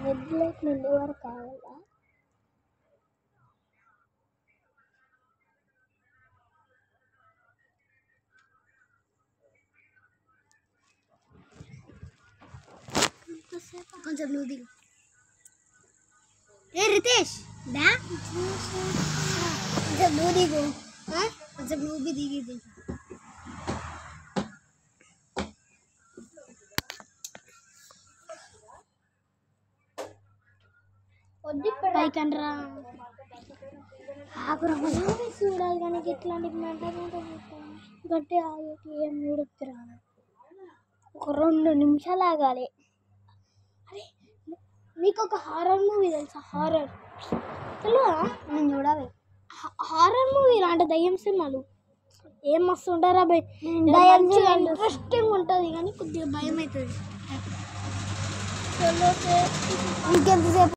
Red light నిండే వరకు కావాలా? కొంచెం నువ్వు దిగు. ఏ రితేష్ దా కొంచెం నువ్వు దిగు. కొంచెం నువ్వు దిగి పైకండ్రా ఆకురా చూడాలి కానీ ఇట్లాంటి గట్టి ఆగి ఏం ఉడుకుతురా. ఒక 2 నిమిషాలు ఆగాలి. అరే నీకు ఒక హారర్ మూవీ తెలుసా? హారర్ తెలియదా? నేను చూడాలి. హారర్ మూవీ అంటే దయ్యం సినిమాలు ఏం మస్తు ఉంటారా భయ్. ఇంట్రెస్టింగ్ ఉంటుంది కానీ కొద్దిగా భయం అవుతుంది. ఇంకెంతసేపు